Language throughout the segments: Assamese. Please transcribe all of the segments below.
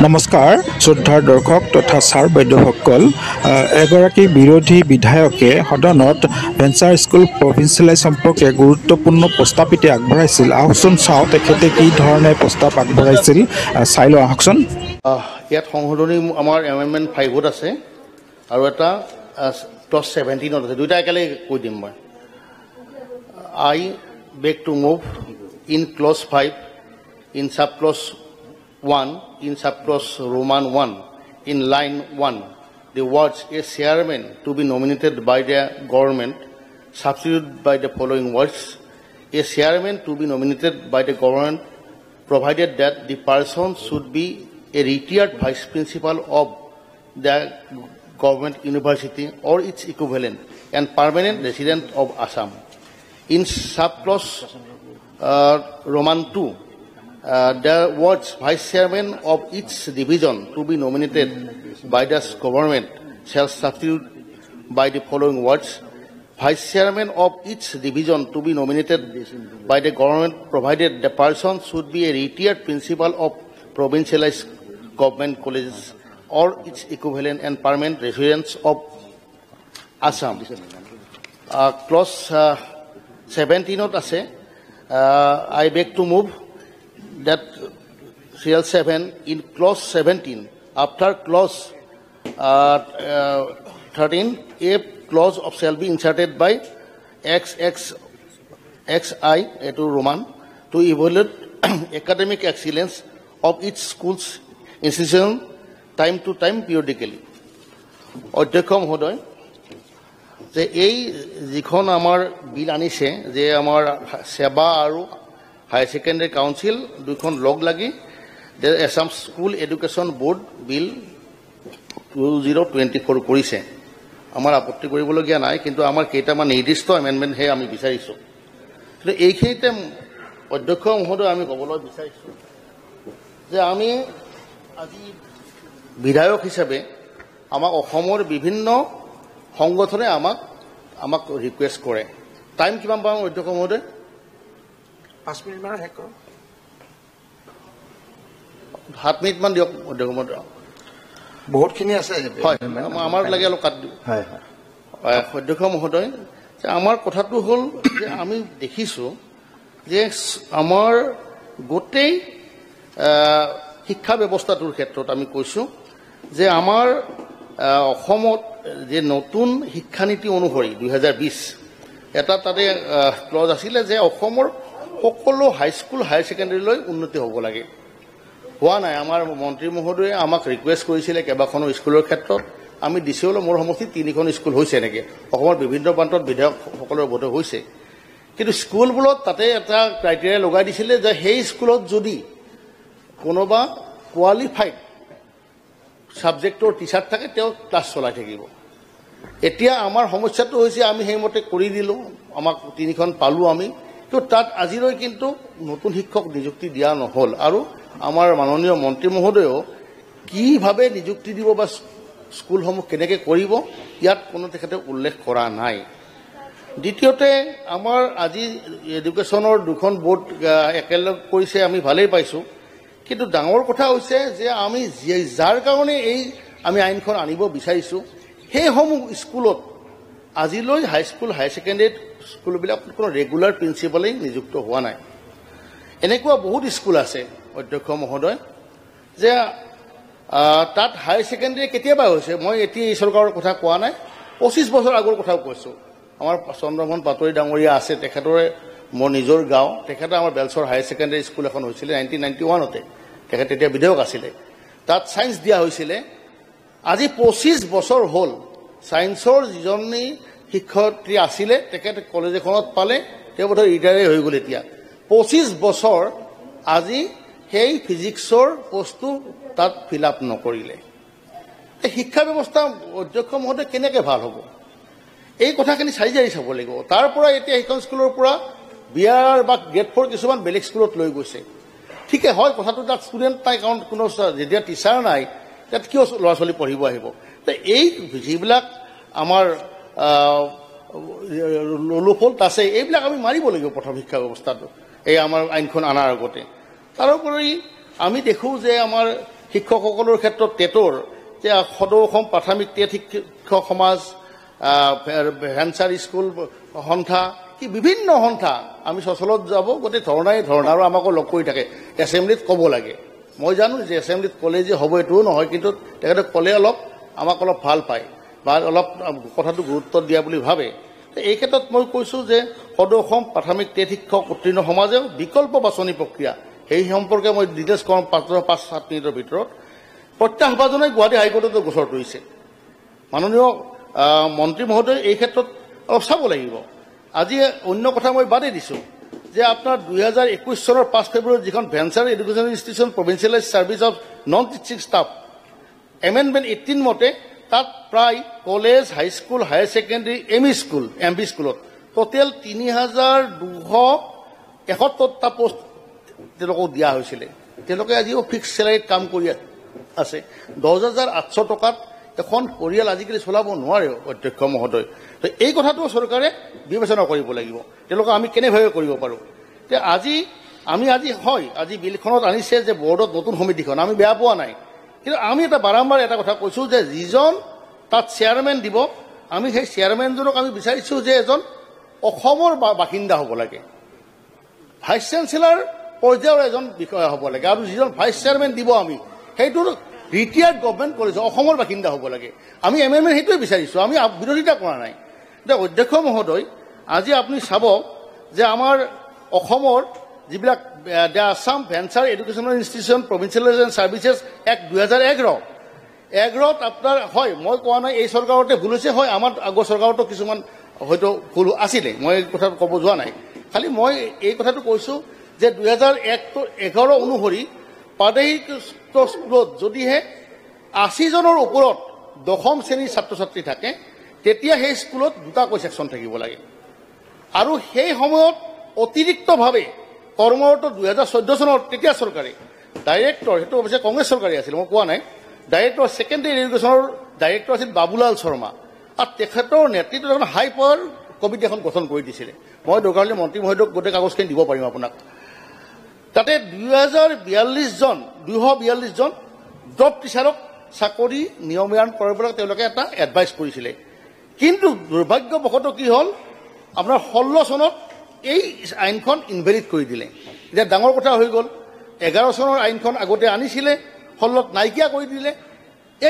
নমস্কাৰ শ্ৰদ্ধাৰ দৰ্শক তথা ছাৰ বাইদেউসকল এগৰাকী বিৰোধী বিধায়কে সদনত ভেঞ্চাৰ স্কুল প্ৰভিন্সিয়েলাইজ সম্পৰ্কে গুৰুত্বপূৰ্ণ প্ৰস্তাৱ এতিয়া আগবঢ়াইছিল আহকচোন চাওঁ তেখেতে কি ধৰণে প্ৰস্তাৱ আগবঢ়াইছিল চাই লওঁ আহকচোন ইয়াত সংশোধনী আমাৰ এমেণ্ডমেণ্ট 5ত আছে আৰু এটা ক্লজ 17ত আছে দুইটা একেলগে কৈ দিম মই I beg to move in clause 5 in subclause 1 in subclause Roman 1 in line 1 the words a chairman to be nominated by the government substituted by the following words a chairman to be nominated by the government provided that the person should be a retired vice principal of the government university or its equivalent and permanent resident of Assam in subclause Roman 2 the words vice chairman of each division to be nominated by the government shall substitute by the following words vice chairman of each division to be nominated by the government provided the person should be a retired principal of provincialized government colleges or its equivalent and permanent residents of Assam. Clause 17ot ase I beg to move that CL 7 in clause 17 after clause 13 a clause of shall be inserted by xi to Roman to evaluate academic excellence of each school's institution time to time periodically অধ্যক্ষ মহোদয় যে এই যিখন আমাৰ বিল আনিছে যে আমাৰ সেৱা আৰু হায়াৰ ছেকেণ্ডাৰী কাউন্সিল দুখন লগ লাগি এছাম স্কুল এডুকেশ্যন বোৰ্ড বিল 2024 কৰিছে আমাৰ আপত্তি কৰিবলগীয়া নাই কিন্তু আমাৰ কেইটামান নিৰ্দিষ্ট এমেণ্ডমেণ্টহে আমি বিচাৰিছোঁ কিন্তু এইখিনিতে অধ্যক্ষ মহোদয় আমি ক'বলৈ বিচাৰিছোঁ যে আমি আজি বিধায়ক হিচাপে আমাক অসমৰ বিভিন্ন সংগঠনে আমাক ৰিকুৱেষ্ট কৰে টাইম কিমান পাওঁ অধ্যক্ষ মহোদয় 5 মিনিট মান শেষ কৰক 7 মিনিট মান দিয়ক অধ্যক্ষ মহোদয় বহুতখিনি আছে হয় আমাৰ লাগে অলপ কাট দিওঁ হয় অধ্যক্ষ মহোদয় যে আমাৰ কথাটো হ'ল যে আমি দেখিছোঁ যে আমাৰ গোটেই শিক্ষা ব্যৱস্থাটোৰ ক্ষেত্ৰত আমি কৈছোঁ যে আমাৰ অসমত যে নতুন শিক্ষানীতি অনুসৰি 2020 এটা তাতে ক্লজ আছিলে যে অসমৰ সকলো হাইস্কুল হায়াৰ ছেকেণ্ডেৰীলৈ উন্নতি হ'ব লাগে হোৱা নাই আমাৰ মন্ত্ৰী মহোদয়ে আমাক ৰিকুৱেষ্ট কৰিছিলে কেইবাখনো স্কুলৰ ক্ষেত্ৰত আমি দিছিলোঁ মোৰ সমষ্টিত 3খন স্কুল হৈছে এনেকৈ অসমৰ বিভিন্ন প্ৰান্তত বিধায়কসকলৰ বোধ হৈছে কিন্তু স্কুলবোৰত তাতে এটা ক্ৰাইটেৰিয়া লগাই দিছিলে যে সেই স্কুলত যদি কোনোবা কোৱালিফাইড ছাবজেক্টৰ টিচাৰ থাকে তেওঁ ক্লাছ চলাই থাকিব এতিয়া আমাৰ সমস্যাটো হৈছে আমি সেইমতে কৰি দিলোঁ আমাক 3খন পালোঁ আমি তো তাত আজিলৈ কিন্তু নতুন শিক্ষক নিযুক্তি দিয়া নহ'ল আৰু আমাৰ মাননীয় মন্ত্ৰী মহোদয়েও কিভাৱে নিযুক্তি দিব বা স্কুলসমূহ কেনেকৈ কৰিব ইয়াত কোনো তেখেতে উল্লেখ কৰা নাই দ্বিতীয়তে আমাৰ আজি এডুকেশ্যনৰ দুখন বোৰ্ড একেলগ কৰিছে আমি ভালেই পাইছোঁ কিন্তু ডাঙৰ কথা হৈছে যে আমি যাৰ কাৰণে এই আমি আইনখন আনিব বিচাৰিছোঁ সেইসমূহ স্কুলত আজিলৈ হাইস্কুল হায়াৰ ছেকেণ্ডেৰী স্কুলবিলাক কোনো ৰেগুলাৰ প্ৰিন্সিপালেই নিযুক্ত হোৱা নাই এনেকুৱা বহুত স্কুল আছে অধ্যক্ষ মহোদয় যে তাত হায়াৰ ছেকেণ্ডেৰী কেতিয়াবা হৈছে মই এতিয়া এই চৰকাৰৰ কথা কোৱা নাই 25 বছৰ আগৰ কথাও কৈছোঁ আমাৰ চন্দ্ৰমোহন পাটোৱাৰী ডাঙৰীয়া আছে তেখেতৰে মোৰ নিজৰ গাঁও তেখেতে আমাৰ বেলচৰ হায়াৰ ছেকেণ্ডেৰী স্কুল এখন হৈছিলে 1991তে তেখেত তেতিয়া বিধায়ক আছিলে তাত ছায়েন্স দিয়া হৈছিলে আজি 25 বছৰ হ'ল ছায়েন্সৰ যিজনী শিক্ষয়িত্ৰী আছিলে তেখেতে কলেজ এখনত পালে তেওঁ বোধহয় ৰিটায়াৰ হৈ গ'ল এতিয়া 25 বছৰ আজি সেই ফিজিক্সৰ বস্তু তাত ফিল আপ নকৰিলে শিক্ষা ব্যৱস্থা অধ্যক্ষ মহোদয় কেনেকৈ ভাল হ'ব এই কথাখিনি চাৰি জাৰি চাব লাগিব তাৰ পৰা এতিয়া সেইখন স্কুলৰ পৰা বিয়াৰ বা গ্ৰেড 4 কিছুমান বেলেগ স্কুলত লৈ গৈছে ঠিকে হয় কথাটো তাত ষ্টুডেণ্ট নাই কাৰণ কোনো যেতিয়া টিচাৰ নাই তাত কিয় ল'ৰা ছোৱালী পঢ়িব আহিব এই যিবিলাক আমাৰ লোফল্ট আছে এইবিলাক আমি মাৰিব লাগিব প্ৰথম শিক্ষা ব্যৱস্থাটো এই আমাৰ আইনখন আনাৰ আগতে তাৰোপৰি আমি দেখোঁ যে আমাৰ শিক্ষকসকলৰ ক্ষেত্ৰত টেটৰ যে সদৌ অসম প্ৰাথমিক টেট শিক্ষক সমাজ, ভেঞ্চাৰ স্কুল সন্থা, কি বিভিন্ন সন্থা আমি চচলত যাব, গোটেই ধৰ্ণাৰো আমাকো লগ কৰি থাকে। এছেম্বলিত ক'ব লাগে। মই জানো যে এছেম্বলিত ক'লে যে হ'ব এইটোও নহয়, কিন্তু তেখেতে ক'লে আমাক অলপ ভাল পায় বা অলপ কথাটো গুৰুত্ব দিয়া বুলি ভাবে। এই ক্ষেত্ৰত মই কৈছোঁ যে সদৌ অসম প্ৰাথমিক টেট শিক্ষক উত্তীৰ্ণ সমাজেও বিকল্প বাছনি প্ৰক্ৰিয়া সেই সম্পৰ্কে মই ডিটেইলছ কম 5-7 মিনিটৰ ভিতৰত। প্ৰত্যাহ্বানজনে গুৱাহাটী হাইকোৰ্টতো গোচৰ তৰিছে। মাননীয় মন্ত্ৰী মহোদয় এই ক্ষেত্ৰত অলপ চাব লাগিব। আজি অন্য কথা মই বাদেই দিছোঁ যে আপোনাৰ 2021 চনৰ 5 ফেব্ৰুৱাৰীত যিখন venture education institution provincialise service of non teaching staff amendment 18 মতে তাত প্ৰায় college, high school, higher secondary, M B স্কুলত টোটেল 3,271টা পোষ্ট তেওঁলোকক দিয়া হৈছিলে। তেওঁলোকে আজিও ফিক্স চেলাৰীত কাম কৰি আছে। 10,800 টকাত এখন পৰিয়াল আজিকালি চলাব নোৱাৰে অধ্যক্ষ মহোদয়। তো এই কথাটো চৰকাৰে বিবেচনা কৰিব লাগিব। তেওঁলোকক আমি কেনেভাৱে কৰিব পাৰোঁ। যে আজি বিলখনত আনিছে যে বৰ্ডত নতুন সমিতিখন, আমি বেয়া পোৱা নাই, কিন্তু আমি বাৰম্বাৰ এটা কথা কৈছোঁ যে যিজন তাত চেয়াৰমেন দিব, আমি সেই চেয়াৰমেনজনক আমি বিচাৰিছোঁ যে এজন অসমৰ বাসিন্দা হ'ব লাগে, ভাইচ চেঞ্চেলাৰ পৰ্যায়ৰ এজন বিষয়া হ'ব লাগে, আৰু যিজন ভাইচ চেয়াৰমেন দিব আমি সেইটো ৰিটায়াৰ্ড গভৰ্ণমেণ্ট কলেজৰ অসমৰ বাসিন্দা হ'ব লাগে। আমি এমেণ্ডমেণ্ট সেইটোৱে বিচাৰিছোঁ, আমি বিৰোধিতা কৰা নাই। এতিয়া অধ্যক্ষ মহোদয়, আজি আপুনি চাব যে আমাৰ অসমৰ যিবিলাক the Assam venture educational institution provincialise services act 2011 আপোনাৰ হয়, মই কোৱা নাই এই চৰকাৰতে ভুল হৈছে, হয় আমাৰ আগৰ চৰকাৰতো কিছুমান হয়তো ভুল আছিলে, মই এই কথা ক'ব যোৱা নাই। খালি মই এই কথাটো কৈছোঁ যে 2011 অনুসৰি প্ৰাদেশিক স্কুলত যদিহে 80 জনৰ ওপৰত 10ম শ্ৰেণীৰ ছাত্ৰ ছাত্ৰী থাকে, তেতিয়া সেই স্কুলত দুটাকৈ ছেকশ্যন থাকিব লাগে। আৰু সেই সময়ত অতিৰিক্তভাৱে কৰ্মৰত 2014 চনত তেতিয়া চৰকাৰে ডাইৰেক্টৰ, সেইটো অৱশ্যে কংগ্ৰেছ চৰকাৰে আছিল, মই কোৱা নাই, ডাইৰেক্টৰ ছেকেণ্ডেৰী এডুকেশ্যনৰ ডাইৰেক্টৰ আছিল বাবুলাল শৰ্মা, আৰু তেখেতৰ নেতৃত্বত এখন হাই পাৱাৰ কমিটি এখন গঠন কৰি দিছিলে। মই দৰকাৰ হ'লে মন্ত্ৰী মহোদয়ক গোটেই কাগজখিনি দিব পাৰিম আপোনাক। তাতে 242 জন ড্ৰপ টিচাৰক চাকৰি নিয়মীয়ান কৰিবলৈ তেওঁলোকে এটা এডভাইচ কৰিছিলে। কিন্তু দুৰ্ভাগ্যবশতঃ কি হ'ল, আপোনাৰ 16 চনত এই আইনখন ইনভেলিড কৰি দিলে। এতিয়া ডাঙৰ কথা হৈ গ'ল, 11 চনৰ আইনখন আগতে আনিছিলে, 16ত নাইকিয়া কৰি দিলে।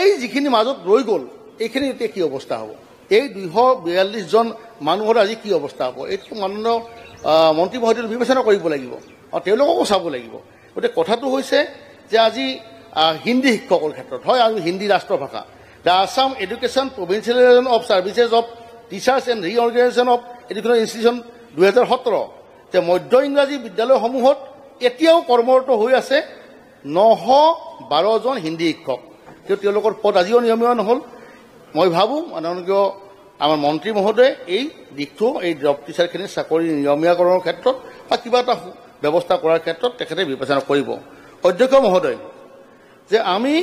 এই যিখিনি মাজত ৰৈ গ'ল, এইখিনি এতিয়া কি অৱস্থা হ'ব? এই 242 জন মানুহৰ আজি কি অৱস্থা হ'ব? এইটো মাননীয় মন্ত্ৰী মহোদয়ে বিবেচনা কৰিব লাগিব, আৰু তেওঁলোককো চাব লাগিব। গতিকে কথাটো হৈছে যে আজি হিন্দী শিক্ষকৰ ক্ষেত্ৰত হয়, আমি হিন্দী ৰাষ্ট্ৰভাষা, the Assam education provincialisation of services of teachers and reorganisation of education institution 2017 যে মধ্য ইংৰাজী বিদ্যালয়সমূহত এতিয়াও কৰ্মৰত হৈ আছে 912 জন হিন্দী শিক্ষক, কিন্তু তেওঁলোকৰ পদ আজিও নিয়মীয়া নহ'ল। মই ভাবোঁ মাননীয় আমাৰ মন্ত্ৰী মহোদয়ে এই দিশটো, এই ড্ৰপ টিচাৰখিনিৰ চাকৰি নিয়মীয়াকৰণৰ ক্ষেত্ৰত বা কিবা এটা ব্যৱস্থা কৰাৰ ক্ষেত্ৰত তেখেতে বিবেচনা কৰিব। অধ্যক্ষ মহোদয়, যে আমি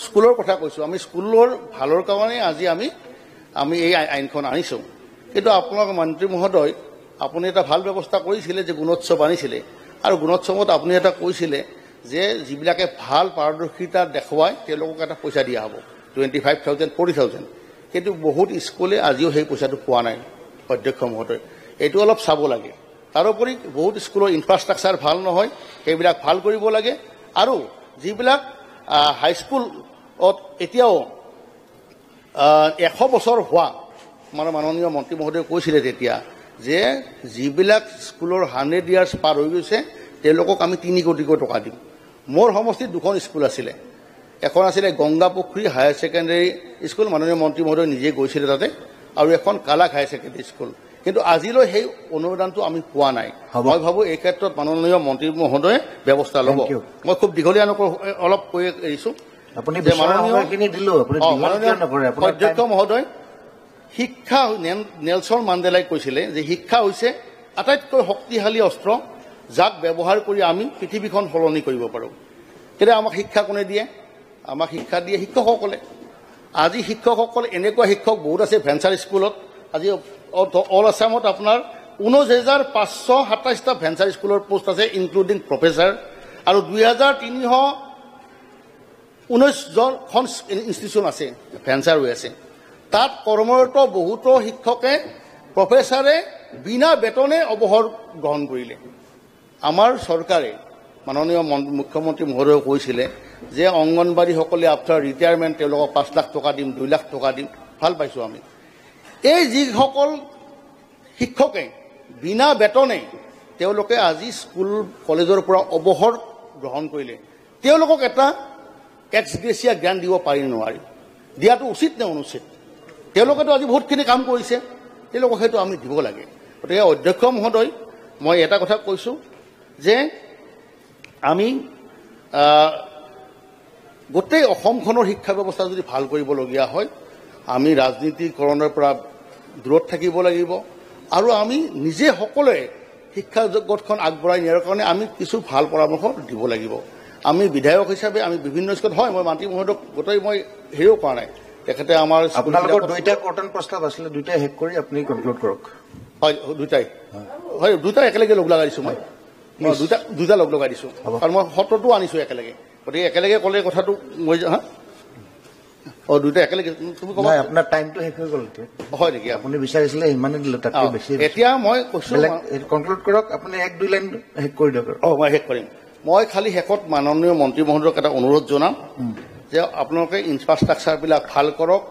স্কুলৰ কথা কৈছোঁ, আমি স্কুলৰ ভালৰ কাৰণে আজি আমি এই আইনখন আনিছোঁ। কিন্তু আপোনালোক মন্ত্ৰী মহোদয়, আপুনি এটা ভাল ব্যৱস্থা কৰিছিলে যে গুণোৎসৱ আনিছিলে, আৰু গুণোৎসৱত আপুনি এটা কৈছিলে যে যিবিলাকে ভাল পাৰদৰ্শিতা দেখুৱায় তেওঁলোকক এটা পইচা দিয়া হ'ব 25,000 40,000, কিন্তু বহুত স্কুলে আজিও সেই পইচাটো পোৱা নাই। অধ্যক্ষ মহোদয়, এইটো অলপ চাব লাগে। তাৰোপৰি বহুত স্কুলৰ ইনফ্ৰাষ্ট্ৰাকচাৰ ভাল নহয়, সেইবিলাক ভাল কৰিব লাগে। আৰু যিবিলাক হাইস্কুলত এতিয়াও 100 বছৰ হোৱা, মানে মাননীয় মন্ত্ৰী মহোদয়ে কৈছিলে তেতিয়া যে যিবিলাক স্কুলৰ 100 ইয়াৰ্ছ পাৰ হৈ গৈছে তেওঁলোকক আমি 3 কোটি টকা দিম। মোৰ সমষ্টিত 2খন স্কুল আছিলে, এখন আছিলে গংগাপুখুৰী হায়াৰ ছেকেণ্ডেৰী স্কুল, মাননীয় মন্ত্ৰী মহোদয় নিজে গৈছিলে তাতে, আৰু এখন কালাক হায়াৰ ছেকেণ্ডেৰী স্কুল, কিন্তু আজিলৈ সেই অনুদানটো আমি পোৱা নাই। মই ভাবোঁ এই ক্ষেত্ৰত মাননীয় মন্ত্ৰী মহোদয়ে ব্যৱস্থা ল'ব। মই খুব দীঘলীয়া অলপ কৈ এৰিছোঁ। অধ্যক্ষ মহোদয়, শিক্ষা, নেলছন মাণ্ডেলাই কৈছিলে যে শিক্ষা হৈছে আটাইতকৈ শক্তিশালী অস্ত্ৰ, যাক ব্যৱহাৰ কৰি আমি পৃথিৱীখন সলনি কৰিব পাৰোঁ। তেতিয়া আমাক শিক্ষা কোনে দিয়ে? আমাক শিক্ষা দিয়ে শিক্ষকসকলে। আজি শিক্ষকসকল এনেকুৱা শিক্ষক বহুত আছে ভেঞ্চাৰ স্কুলত, আজি অল আছামত আপোনাৰ 19,527টা ভেঞ্চাৰ স্কুলৰ পোষ্ট আছে, ইনক্লুডিং প্ৰফেচাৰ, আৰু 2,300 19খন ইনষ্টিটিউশ্যন আছে, ভেঞ্চাৰ হৈ আছে। তাত কৰ্মৰত বহুতো শিক্ষকে প্ৰফেচাৰে বিনা বেতনে অৱসৰ গ্ৰহণ কৰিলে। আমাৰ চৰকাৰে মাননীয় মুখ্যমন্ত্ৰী মহোদয়ে কৈছিলে যে অংগনবাড়ীসকলে আফটাৰ ৰিটায়াৰমেণ্ট তেওঁলোকক 5 লাখ টকা দিম, 2 লাখ টকা দিম। ভাল পাইছোঁ আমি। এই যিসকল শিক্ষকে বিনা বেতনে তেওঁলোকে আজি স্কুল কলেজৰ পৰা অৱসৰ গ্ৰহণ কৰিলে, তেওঁলোকক এটা এক্স গ্ৰেচিয়া জ্ঞান দিব পাৰি নোৱাৰি, দিয়াটো উচিত নে অনুচিত? তেওঁলোকেতো আজি বহুতখিনি কাম কৰিছে, তেওঁলোকক সেইটো আমি দিব লাগে। গতিকে অধ্যক্ষ মহোদয়, মই এটা কথা কৈছোঁ যে আমি গোটেই অসমখনৰ শিক্ষা ব্যৱস্থা যদি ভাল কৰিবলগীয়া হয়, আমি ৰাজনীতিকৰণৰ পৰা দূৰত থাকিব লাগিব আৰু আমি নিজে সকলোৱে শিক্ষা জগতখন আগবঢ়াই নিয়াৰ কাৰণে আমি কিছু ভাল পৰামৰ্শ দিব লাগিব। আমি বিধায়ক হিচাপে আমি বিভিন্ন স্কুলত, হয় মই মন্ত্ৰী মহোদয়ক গোটেই মই হেৰিও কৰা নাই, তেখেতে আমাৰ আপোনালোকৰ 2টা কৰ্তন প্ৰস্তাৱ আছিলে, 2টাই শেষ কৰি আপুনি কনক্লুড কৰক। হয়, 2টাই হয়, 2টাই একেলগে লগ লগাই দিছোঁ। মই 2টা লগ লগাই দিছোঁ, কাৰণ মই 17টো আনিছোঁ একেলগে। গতিকে একেলগে ক'লে কথাটো মই 2টা একেলগে তুমি ক'বা। আপোনাৰ টাইমটো শেষ হৈ গ'ল, হয় নেকি? আপুনি বিচাৰিছিলে ইমানে দিলে, তাতকৈ বেছি। এতিয়া মই কৈছোঁ কনক্লুড কৰক, আপুনি 1-2 লাইন শেষ কৰি দিয়ক। মই শেষ কৰিম। মই খালি শেষত মাননীয় মন্ত্ৰী মহোদয়ক এটা অনুৰোধ জনাম যে আপোনালোকে ইনফ্ৰাষ্ট্ৰাকচাৰবিলাক ভাল কৰক,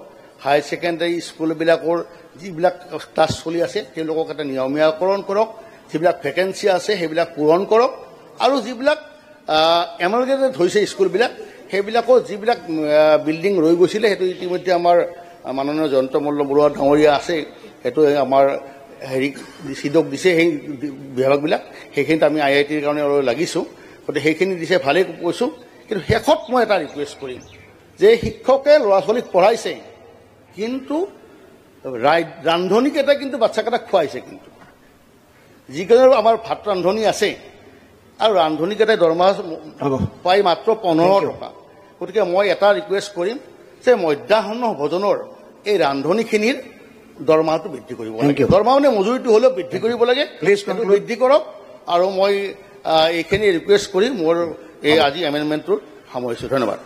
হায়াৰ ছেকেণ্ডাৰী স্কুলবিলাকৰ যিবিলাক ক্লাছ চলি আছে তেওঁলোকক এটা নিয়মীয়াকৰণ কৰক, যিবিলাক ভেকেঞ্চি আছে সেইবিলাক পূৰণ কৰক, আৰু যিবিলাক এমালগেটেড হৈছে স্কুলবিলাক সেইবিলাকৰ যিবিলাক বিল্ডিং ৰৈ গৈছিলে সেইটো ইতিমধ্যে আমাৰ মাননীয় জয়ন্ত মল্ল বৰুৱা ডাঙৰীয়া আছে, সেইটো আমাৰ চিডক দিছে সেই বিভাগবিলাক, সেইখিনিত আমি IITৰ কাৰণে অলপ লাগিছোঁ। গতিকে সেইখিনি দিছে, ভালেই কৈছোঁ। কিন্তু শেষত মই এটা ৰিকুৱেষ্ট কৰিম যে শিক্ষকে ল'ৰা ছোৱালীক পঢ়াইছে, কিন্তু ৰান্ধনীকেইটা কিন্তু বাচ্চাকেইটাক খুৱাইছে। কিন্তু যিকেইজন আমাৰ ভাত ৰান্ধনী আছে আৰু ৰান্ধনীকেইটাই দৰমহা পায় মাত্ৰ 15 টকা। গতিকে মই এটা ৰিকুৱেষ্ট কৰিম যে মধ্যাহ্ন ভোজনৰ এই ৰান্ধনীখিনিৰ দৰমহাটো বৃদ্ধি কৰিব লাগে। দৰমহা মানে মজুৰিটো হ'লেও বৃদ্ধি কৰিব লাগে, সেইটো বৃদ্ধি কৰক। আৰু মই এইখিনি ৰিকুৱেষ্ট কৰি মোৰ এই আজি এমেণ্ডমেণ্টটো সামৰিছোঁ। ধন্যবাদ।